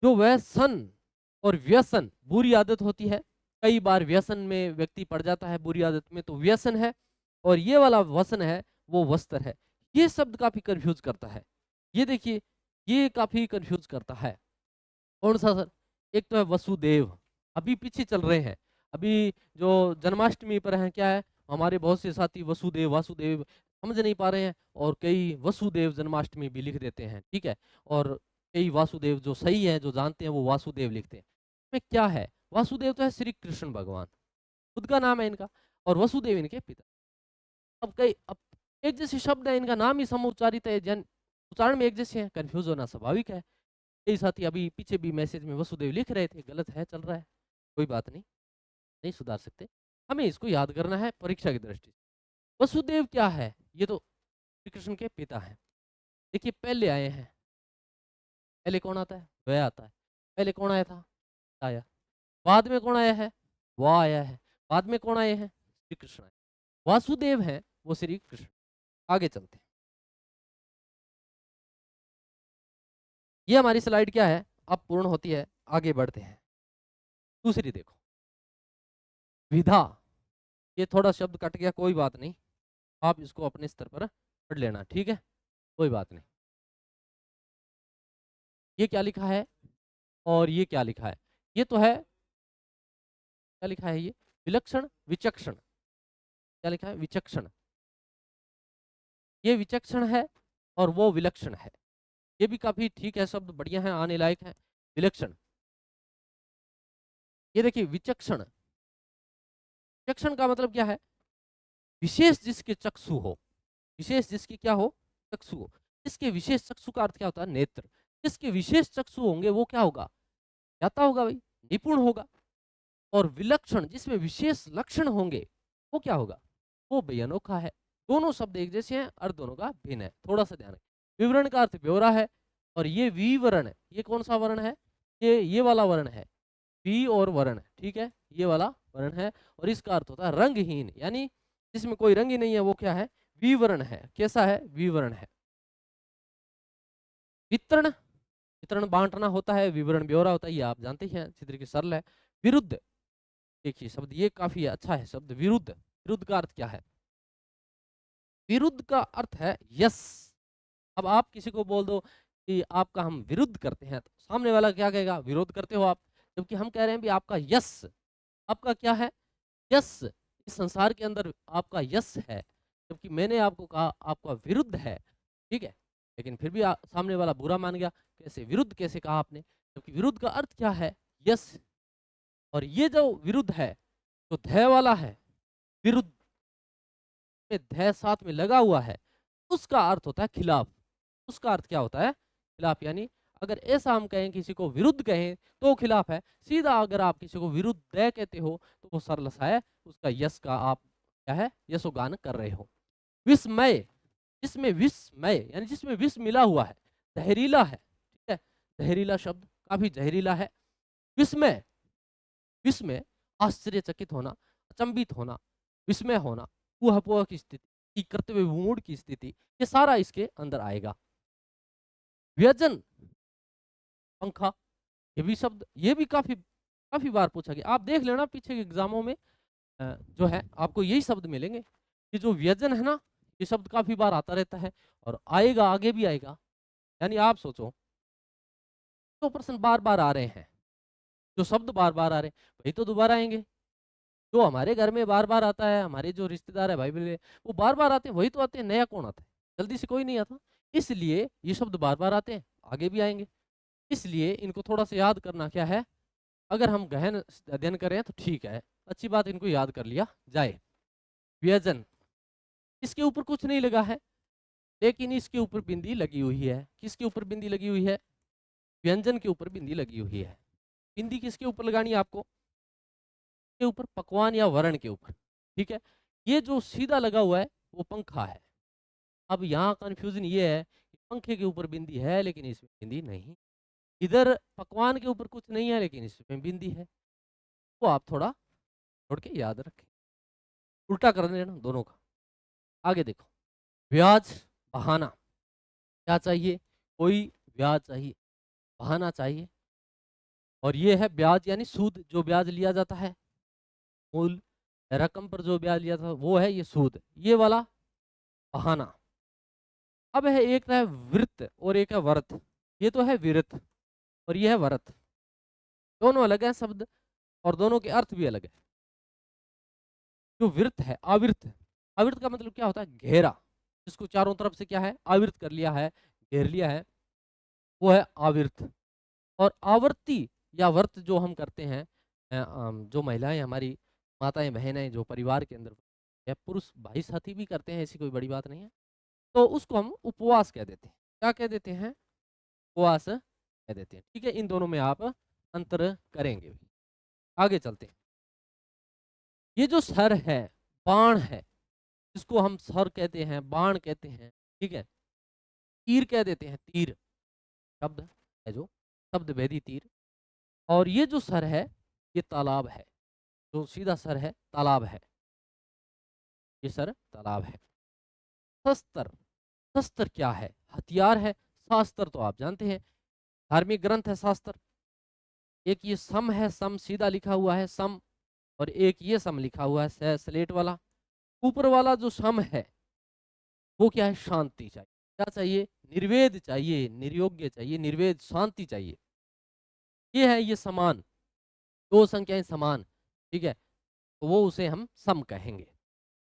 जो व्यसन और व्यसन बुरी आदत होती है, कई बार व्यसन में व्यक्ति पड़ जाता है, बुरी आदत में, तो व्यसन है। और ये वाला वसन है, वो वस्त्र है। ये शब्द काफी कंफ्यूज करता है। ये देखिए, ये काफी कंफ्यूज करता है। कौन सा सर? एक तो है वसुदेव, अभी पीछे चल रहे हैं। अभी जो जन्माष्टमी पर है, क्या है, हमारे बहुत से साथी वसुदेव वासुदेव समझ नहीं पा रहे हैं, और कई वसुदेव जन्माष्टमी भी लिख देते हैं। ठीक है, और कई वासुदेव जो सही है, जो जानते हैं, वो वासुदेव लिखते हैं। में क्या है, वासुदेव तो है श्री कृष्ण भगवान, खुद का नाम है इनका, और वसुदेव इनके पिता। अब एक जैसे शब्द है, इनका नाम ही समुच्चारित है, जन उच्चारण में एक जैसे हैं, कंफ्यूज होना स्वाभाविक है। कई साथी अभी पीछे भी मैसेज में वसुदेव लिख रहे थे, गलत है, चल रहा है, कोई बात नहीं, नहीं सुधार सकते। हमें इसको याद करना है परीक्षा की दृष्टि से। वसुदेव क्या है, ये तो श्री कृष्ण के पिता हैं। देखिए पहले आए हैं, पहले कौन आता है, वह आता है। पहले कौन आया था, आया। बाद में कौन आया है, वह आया है। बाद में कौन आए हैं, श्री कृष्ण आए। वासुदेव है वो श्री कृष्ण। आगे चलते हैं। ये हमारी स्लाइड क्या है, अब पूर्ण होती है, आगे बढ़ते हैं। दूसरी देखो, विधा। ये थोड़ा शब्द कट गया, कोई बात नहीं, आप इसको अपने स्तर पर पढ़ लेना, ठीक है, कोई बात नहीं। ये क्या लिखा है, और ये क्या लिखा है, ये तो है, क्या लिखा है, ये विलक्षण विचक्षण। क्या लिखा है, विचक्षण। ये विचक्षण है, और वो विलक्षण है। ये भी काफी ठीक है, शब्द बढ़िया है, आने लायक है। विलक्षण, ये देखिए विचक्षण। विचक्षण का मतलब क्या है, विशेष जिसके चक्षु हो, विशेष जिसकी क्या हो, चक्षु हो। इसके विशेष चक्षु का अर्थ क्या होता है, नेत्र। जिसके विशेष चक्षु होंगे वो क्या होगा, ज्ञाता होगा भाई, निपुण होगा। और विलक्षण, जिसमें विशेष लक्षण होंगे, वो क्या होगा, वो भाई अनोखा है। दोनों शब्द एक जैसे हैं, अर्थ दोनों का भिन्न है, थोड़ा सा ध्यान रखें। विवरण का अर्थ ब्यौरा है, और ये विवरण है, ये कौन सा वर्ण है, ये वाला वर्ण है, वि और वर्ण। ठीक है, ये वाला वर्ण है, और इसका अर्थ होता है रंगहीन, यानी जिसमें कोई रंग ही नहीं है, वो क्या है, विवरण है। कैसा है, विवरण है। वितरण, वितरण बांटना होता है, विवरण ब्यौरा होता है, ये आप जानते ही हैं, चित्र की सरल है। विरुद्ध, देखिए शब्द ये काफी अच्छा है शब्द, विरुद्ध। विरुद्ध का अर्थ क्या है, विरुद्ध का अर्थ है यस। अब आप किसी को बोल दो कि आपका हम विरुद्ध करते हैं, तो सामने वाला क्या कहेगा, विरोध करते हो आप। जबकि हम कह रहे हैं भी आपका यस, आपका क्या है, यस, इस संसार के अंदर आपका यस है। जबकि मैंने आपको कहा आपका विरुद्ध है। ठीक है, लेकिन फिर भी सामने वाला बुरा मान गया, कैसे विरुद्ध कैसे कहा आपने, जबकि विरुद्ध का अर्थ क्या है, यस। और ये जो विरुद्ध है, तो धय वाला है, विरुद्ध में धय साथ में लगा हुआ है, उसका अर्थ होता है खिलाफ। उसका अर्थ क्या होता है, खिलाफ। यानी अगर ऐसा हम कहें, किसी को विरुद्ध कहें तो खिलाफ है, सीधा अगर आप किसी को विरुद्ध दय कहते हो तो वो सरल सा है, उसका यश का आप क्या है, यशोगान कर रहे हो। विस्मय, जिसमें विस्मय यानी जिसमें विष मिला हुआ है, जहरीला है। ठीक है, जहरीला शब्द काफी जहरीला है। विस्मय, विस्मय आश्चर्यचकित होना, अचंबित होना, विस्मय होना, ऊहापोह की स्थिति, कर्तव्य मूड की स्थिति, ये सारा इसके अंदर आएगा। व्यजन, पंखा, ये भी शब्द, ये भी काफी काफी बार पूछा गया। आप देख लेना पीछे के एग्जामों में जो है आपको यही शब्द मिलेंगे। ये जो व्यजन है ना, ये शब्द काफी बार आता रहता है, और आएगा, आगे भी आएगा। यानी आप सोचो, तो प्रश्न बार बार आ रहे हैं, जो शब्द बार बार आ रहे हैं वही तो दोबारा आएंगे। जो हमारे घर में बार बार आता है, हमारे जो रिश्तेदार है भाई बहन, वो बार बार आते हैं, वही तो आते हैं, नया कौन आता है? जल्दी से कोई नहीं आता। इसलिए ये शब्द बार बार आते हैं, आगे भी आएंगे। इसलिए इनको थोड़ा सा याद करना क्या है, अगर हम गहन अध्ययन करें तो ठीक है, अच्छी बात, इनको याद कर लिया जाए। व्यंजन, इसके ऊपर कुछ नहीं लगा है, लेकिन इसके ऊपर बिंदी लगी हुई है। किसके ऊपर बिंदी लगी हुई है? व्यंजन के ऊपर बिंदी लगी हुई है। बिंदी किसके ऊपर लगानी है आपको? के ऊपर, पकवान या वर्ण के ऊपर। ठीक है, ये जो सीधा लगा हुआ है वो पंखा है। अब यहाँ कंफ्यूजन ये है कि पंखे के ऊपर बिंदी है लेकिन इसमें बिंदी नहीं, इधर पकवान के ऊपर कुछ नहीं है लेकिन इसमें बिंदी है। वो आप थोड़ा छोड़ के याद रखें, उल्टा कर देना दोनों का। आगे देखो, ब्याज, बहाना। क्या चाहिए? कोई ब्याज चाहिए, बहाना चाहिए। और ये है ब्याज यानी सूद, जो ब्याज लिया जाता है मूल रकम पर, जो ब्याज लिया था वो है ये सूद, ये वाला बहाना। अब है एक है वृत्त और एक है वर्त। ये तो है विरत और ये है वर्त, दोनों अलग है शब्द और दोनों के अर्थ भी अलग है। जो वृत्त है, आवृत, आवृत का मतलब क्या होता है? घेरा, जिसको चारों तरफ से क्या है? आवृत कर लिया है, घेर लिया है, वो है आवृत। और आवर्ती या व्रत जो हम करते हैं, जो महिलाएं हमारी माताएं बहनें जो परिवार के अंदर, या पुरुष भाई साथी भी करते हैं, ऐसी कोई बड़ी बात नहीं है, तो उसको हम उपवास कह देते हैं। क्या कह देते हैं? उपवास कह देते हैं। ठीक है, इन दोनों में आप अंतर करेंगे। आगे चलते हैं। ये जो सर है, बाण है, जिसको हम सर कहते हैं, बाण कहते हैं, ठीक है, तीर कह देते हैं, तीर शब्द है जो शब्द भेदी तीर। और ये जो सर है ये तालाब है, जो सीधा सर है तालाब है, ये सर तालाब है। शस्त्र, शस्त्र क्या है? हथियार है। शास्त्र तो आप जानते हैं, धार्मिक ग्रंथ है शास्त्र। एक ये सम है, सम सीधा लिखा हुआ है सम, और एक ये सम लिखा हुआ है स्लेट वाला। ऊपर वाला जो सम है वो क्या है? शांति चाहिए। क्या चाहिए? निर्वेद चाहिए, निर्योग्य चाहिए, निर्वेद, शांति चाहिए। ये है ये समान, दो संख्याएं समान, ठीक है, तो वो उसे हम सम कहेंगे।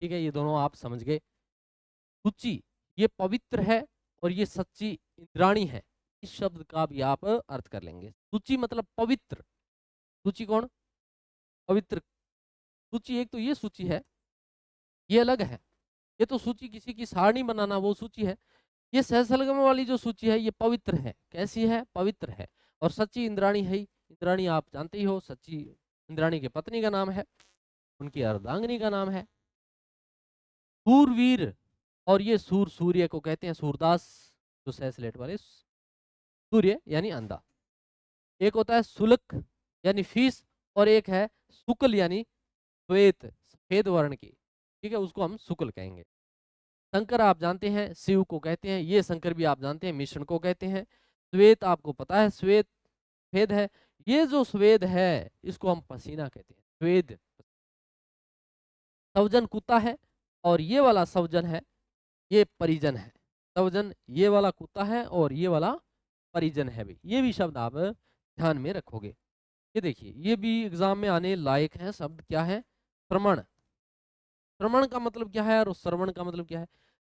ठीक है, ये दोनों आप समझ गए। शुचि, ये पवित्र है, और ये सच्ची इंद्राणी है। इस शब्द का भी आप अर्थ कर लेंगे। शुचि मतलब पवित्र, शुचि कौन? पवित्र। सूची, एक तो ये सूची है, ये अलग है। ये तो सूची किसी की सारणी बनाना, वो सूची है। ये सहस्त्रगम वाली जो सूची है ये पवित्र है। कैसी है? पवित्र है। और सच्ची इंद्राणी है। इंद्राणी आप जानते ही हो, सच्ची इंद्राणी की पत्नी का नाम है, उनकी अर्धांगिनी का नाम है। सूरवीर, और ये सूर, सूर्य को कहते हैं, सूरदास जो सहस्लेट वाले, सूर्य यानी अंधा। एक होता है शुल्क यानी फीस, और एक है शुक्ल यानी श्वेत, सफेद वर्ण की, ठीक है, उसको हम शुक्ल कहेंगे। शंकर आप जानते हैं, शिव को कहते हैं, ये शंकर भी आप जानते हैं, मिश्रण को कहते हैं। श्वेत आपको पता है, श्वेत सफेद है। ये जो श्वेत है इसको हम पसीना कहते हैं, श्वेत। सवजन कुत्ता है, और ये वाला सवजन है, ये परिजन है। सवजन ये वाला कुत्ता है और ये वाला परिजन है भी। ये भी शब्द आप ध्यान में रखोगे। ये देखिए, ये भी एग्जाम में आने लायक है शब्द। क्या है? श्रवण। श्रवण का मतलब क्या है और श्रवण का मतलब क्या है?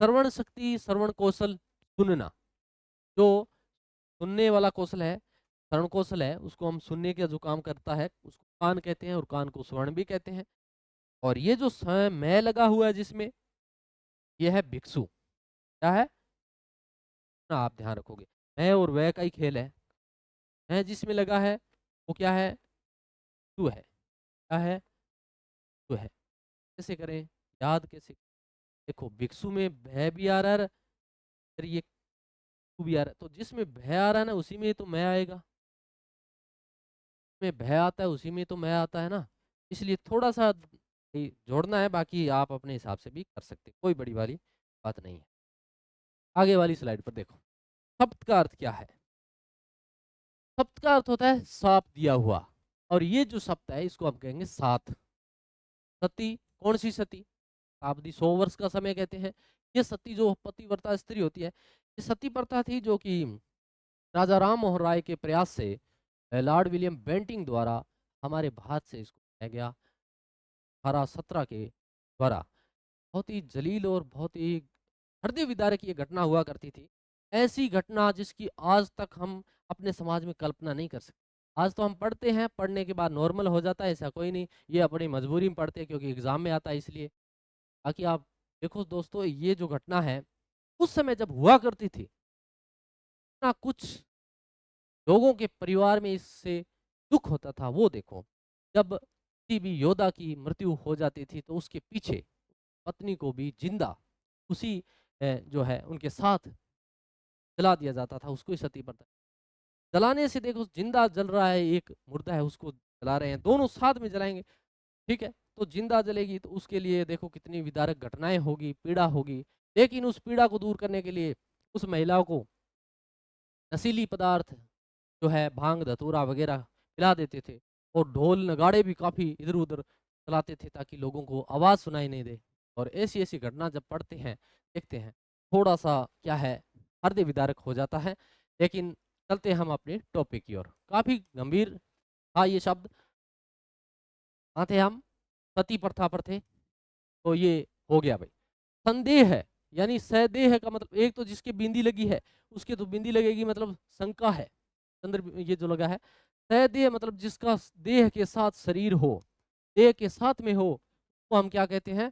श्रवण शक्ति, श्रवण कौशल, सुनना। जो सुनने वाला कौशल है, श्रवण कौशल है, उसको हम सुनने का जो काम करता है उसको कान कहते हैं, और कान को श्रवण भी कहते हैं। और ये जो मैं लगा हुआ है जिसमें, ये है भिक्षु। क्या है ना? आप ध्यान रखोगे, मैं और वह का ही खेल है। मैं जिसमें लगा है वो क्या है? तू है। क्या है? तू है। कैसे करें, याद कैसे? देखो, भिक्षु में भय भी आ रहा है, फिर ये तू भी आ रहा है, तो जिसमें भय आ रहा है ना उसी में तो मैं आएगा। में भय आता है उसी में तो मैं आता है ना, इसलिए थोड़ा सा जोड़ना है, बाकी आप अपने हिसाब से भी कर सकते हैं, कोई बड़ी वाली बात नहीं है। आगे वाली स्लाइड पर देखो, सप्त का अर्थ क्या है? सप्त का अर्थ होता है साप दिया हुआ, और ये जो सप्त है इसको हम कहेंगे सात। सती, कौन सी सती? आप दी 100 वर्ष का समय कहते हैं। ये सती जो पतिव्रता स्त्री होती है, ये सती प्रथा थी जो कि राजा राम मोहन राय के प्रयास से लॉर्ड विलियम बेंटिंग द्वारा हमारे भारत से इसको लाया गया। 1817 के द्वारा बहुत ही जलील और बहुत ही हृदय विदारक ये घटना हुआ करती थी। ऐसी घटना जिसकी आज तक हम अपने समाज में कल्पना नहीं कर सकते। आज तो हम पढ़ते हैं, पढ़ने के बाद नॉर्मल हो जाता है, ऐसा कोई नहीं। ये अपनी मजबूरी में पढ़ते हैं क्योंकि एग्जाम में आता है इसलिए। बाकी आप देखो दोस्तों, ये जो घटना है उस समय जब हुआ करती थी ना, कुछ लोगों के परिवार में इससे दुख होता था। वो देखो, जब किसी भी योद्धा की मृत्यु हो जाती थी तो उसके पीछे पत्नी को भी जिंदा उसी जो है उनके साथ जला दिया जाता था, उसको ही सती प्रथा। जलाने से देखो, जिंदा जल रहा है, एक मुर्दा है उसको जला रहे हैं, दोनों साथ में जलाएंगे, ठीक है। तो जिंदा जलेगी तो उसके लिए देखो कितनी विदारक घटनाएं होगी, पीड़ा होगी। लेकिन उस पीड़ा को दूर करने के लिए उस महिला को नशीली पदार्थ जो है भांग धतूरा वगैरह पिला देते थे, और ढोल नगाड़े भी काफ़ी इधर उधर चलाते थे ताकि लोगों को आवाज़ सुनाई नहीं दे। और ऐसी ऐसी घटना जब पढ़ते हैं, देखते हैं, थोड़ा सा क्या है, हृदय विदारक हो जाता है। लेकिन चलते हैं हम अपने टॉपिक की ओर। काफ़ी गंभीर था ये शब्द। कहाँ थे हम? सती प्रथा पर थे। तो ये हो गया भाई। संदेह है, यानी सदेह का मतलब, एक तो जिसके बिंदी लगी है उसके तो बिंदी लगेगी, मतलब शंका है, चंद्र ये जो लगा है। सदेह मतलब जिसका देह के साथ शरीर हो, देह के साथ में हो, तो हम क्या कहते हैं?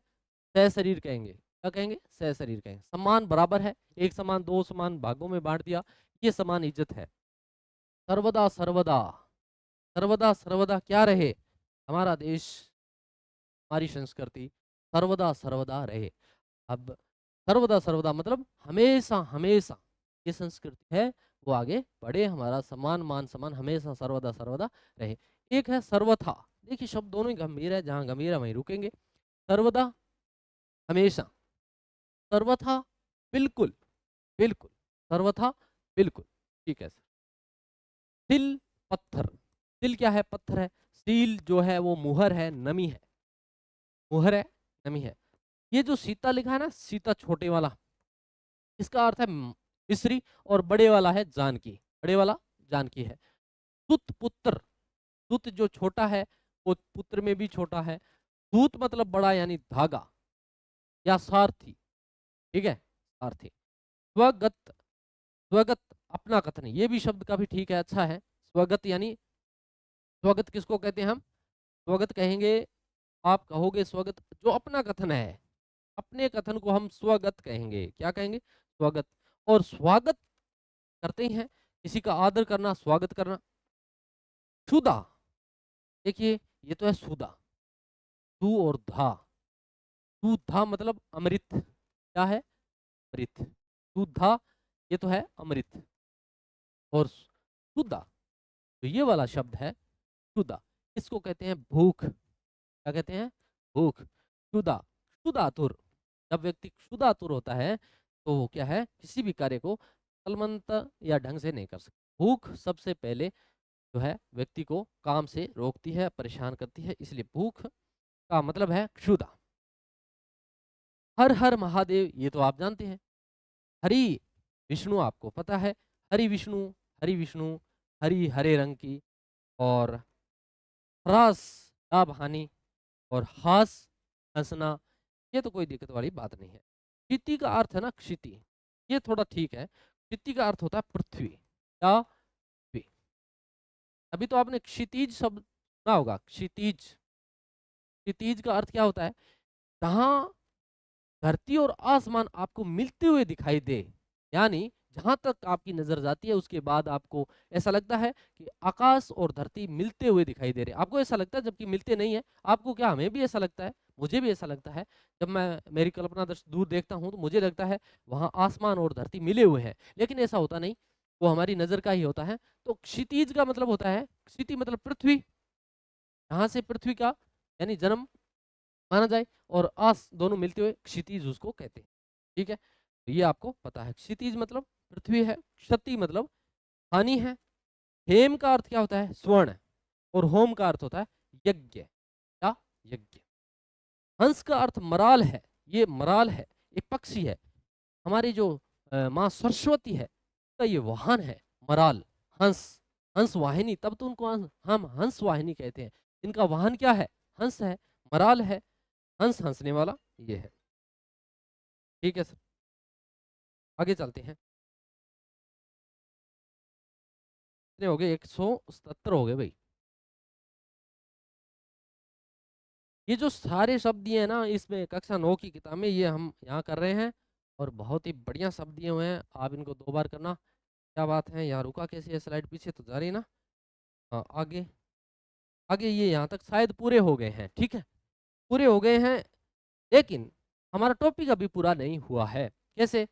सह शरीर कहेंगे। क्या कहेंगे? सह शरीर कहेंगे। सम्मान बराबर है, एक समान दो समान भागों में बांट दिया, ये समान इज्जत है। सर्वदा सर्वदा, सर्वदा सर्वदा क्या रहे? हमारा देश, हमारी संस्कृति सर्वदा सर्वदा रहे। अब सर्वदा सर्वदा मतलब हमेशा हमेशा ये संस्कृति है वो आगे बढ़े, हमारा सम्मान मान सम्मान हमेशा सर्वदा सर्वदा रहे। एक है सर्वथा। देखिए शब्द दोनों ही गंभीर है, जहां गंभीर है वहीं रुकेंगे। सर्वदा हमेशा, सर्वथा बिल्कुल, बिल्कुल, सर्वथा बिल्कुल, ठीक है सर। तिल पत्थर, तिल क्या है? पत्थर है। सील जो है वो मुहर है, नमी है, मुहर है, नमी है। ये जो सीता लिखा है ना, सीता छोटे वाला, इसका अर्थ है मिस्री, और बड़े वाला है जानकी, बड़े वाला जानकी है। सुत पुत्र, सुत जो छोटा है वो पुत्र में भी छोटा है। सूत मतलब बड़ा, यानी धागा या सारथी, ठीक है, सारथी। स्वगत, स्वगत अपना कथन, ये भी शब्द काफी ठीक है, अच्छा है। स्वगत यानी, स्वगत किसको कहते हैं हम? स्वगत कहेंगे, आप कहोगे स्वगत जो अपना कथन है, अपने कथन को हम स्वगत कहेंगे। क्या कहेंगे? स्वगत। और स्वागत करते हैं, किसी का आदर करना, स्वागत करना। सुधा, देखिए ये तो है सुधा, सु और धा। सुधा मतलब अमृत, क्या है? अमृत। सुधा ये तो है अमृत। और सुधा, तो ये वाला शब्द है सुधा, इसको कहते हैं भूख। क्या कहते हैं? भूख। सुधा, सुधातुर, जब व्यक्ति क्षुधातुर होता है तो वो क्या है? किसी भी कार्य को तलमंत या ढंग से नहीं कर सकता। भूख सबसे पहले जो है व्यक्ति को काम से रोकती है, परेशान करती है, इसलिए भूख का मतलब है क्षुधा। हर हर महादेव, ये तो आप जानते हैं। हरि विष्णु आपको पता है, हरि विष्णु, हरि विष्णु, हरि हरे रंग की। और ह्रास लाभ हानि, और हास हंसना, ये तो कोई दिक्कत वाली बात नहीं है। क्षिति का अर्थ है ना, क्षिति, ये थोड़ा ठीक है। क्षिति का अर्थ होता है पृथ्वी या पृथ्वी। अभी तो आपने क्षितिज शब्द सुना होगा, क्षितिज। क्षितिज का अर्थ क्या होता है? जहां धरती और आसमान आपको मिलते हुए दिखाई दे, यानी जहां तक आपकी नजर जाती है उसके बाद आपको ऐसा लगता है कि आकाश और धरती मिलते हुए दिखाई दे रहे हैं। आपको ऐसा लगता है, जबकि मिलते नहीं है। आपको क्या? हमें भी ऐसा लगता है, मुझे भी ऐसा लगता है। जब मैं मेरी कल्पना दृष्टि दूर देखता हूं तो मुझे लगता है वहां आसमान और धरती मिले हुए हैं, लेकिन ऐसा होता नहीं, वो हमारी नजर का ही होता है। तो क्षितिज का मतलब होता है, क्षिति मतलब पृथ्वी, जहां से पृथ्वी का यानी जन्म माना जाए और आस दोनों मिलते हुए क्षितिज उसको कहते हैं, ठीक है। तो ये आपको पता है, क्षितिज मतलब पृथ्वी है, क्षति मतलब हानि है। हेम का अर्थ क्या होता है? स्वर्ण। और होम का अर्थ होता है यज्ञ या यज्ञ। हंस का अर्थ मराल है, ये मराल है, एक पक्षी है। हमारी जो माँ सरस्वती है तो ये वाहन है मराल, हंस। हंस वाहिनी, तब तो उनको हम हंस वाहिनी कहते हैं। इनका वाहन क्या है? हंस है। मराल है हंस हंसने वाला, ये है। ठीक है सर, आगे चलते हैं। कितने हो गए? 177 हो गए भाई। ये जो सारे शब्द दिए हैं ना इसमें कक्षा 9 की किताब में, ये हम यहाँ कर रहे हैं और बहुत ही बढ़िया शब्द दिए हुए हैं। आप इनको 2 बार करना। क्या बात है, यहाँ रुका कैसे है? स्लाइड पीछे तो जा रही है ना। हाँ, आगे आगे ये यहाँ तक शायद पूरे हो गए हैं। ठीक है, पूरे हो गए हैं, लेकिन हमारा टॉपिक अभी पूरा नहीं हुआ है। कैसे?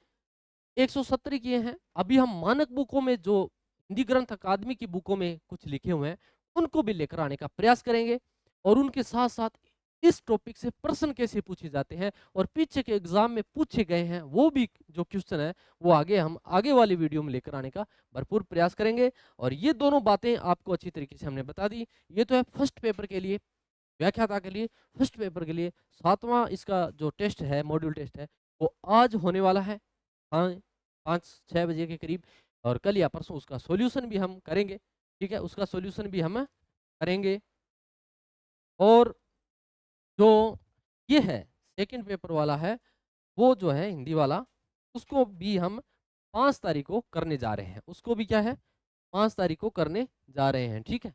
170 किए हैं। अभी हम मानक बुकों में जो हिंदी ग्रंथ अकादमी की बुकों में कुछ लिखे हुए हैं उनको भी लेकर आने का प्रयास करेंगे, और उनके साथ साथ इस टॉपिक से प्रश्न कैसे पूछे जाते हैं और पीछे के एग्जाम में पूछे गए हैं वो भी जो क्वेश्चन है वो हम आगे वाली वीडियो में लेकर आने का भरपूर प्रयास करेंगे। और ये दोनों बातें आपको अच्छी तरीके से हमने बता दी। ये तो है फर्स्ट पेपर के लिए, व्याख्याता के लिए, फर्स्ट पेपर के लिए। 7वां इसका जो टेस्ट है, मॉड्यूल टेस्ट है, वो आज होने वाला है, हाँ, 5-6 बजे के करीब। और कल या परसों उसका सॉल्यूशन भी हम करेंगे। ठीक है, उसका सॉल्यूशन भी हम करेंगे। और जो ये है सेकंड पेपर वाला है, वो जो है हिंदी वाला, उसको भी हम 5 तारीख को करने जा रहे हैं। उसको भी क्या है, 5 तारीख को करने जा रहे हैं। ठीक है,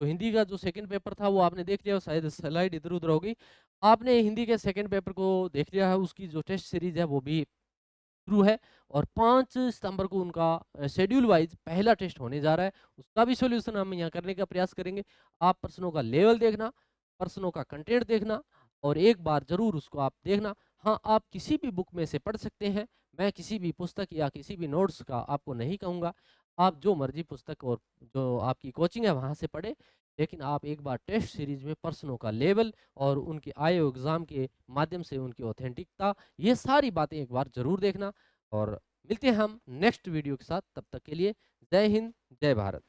तो हिंदी का जो सेकंड पेपर था वो आपने देख लिया, शायद स्लाइड इधर उधर हो गई। आपने हिंदी के सेकंड पेपर को देख लिया है, उसकी जो टेस्ट सीरीज है वो भी शुरू है। और 5 सितंबर को उनका शेड्यूल वाइज पहला टेस्ट होने जा रहा है, उसका भी सॉल्यूशन हम यहाँ करने का प्रयास करेंगे। आप प्रश्नों का लेवल देखना, प्रश्नों का कंटेंट देखना, और एक बार जरूर उसको आप देखना। हाँ, आप किसी भी बुक में से पढ़ सकते हैं, मैं किसी भी पुस्तक या किसी भी नोट्स का आपको नहीं कहूँगा। आप जो मर्जी पुस्तक और जो आपकी कोचिंग है वहाँ से पढ़े, लेकिन आप एक बार टेस्ट सीरीज में प्रश्नों का लेवल और उनके आए एग्जाम के माध्यम से उनकी ऑथेंटिकता, ये सारी बातें एक बार जरूर देखना। और मिलते हैं हम नेक्स्ट वीडियो के साथ, तब तक के लिए जय हिंद, जय भारत।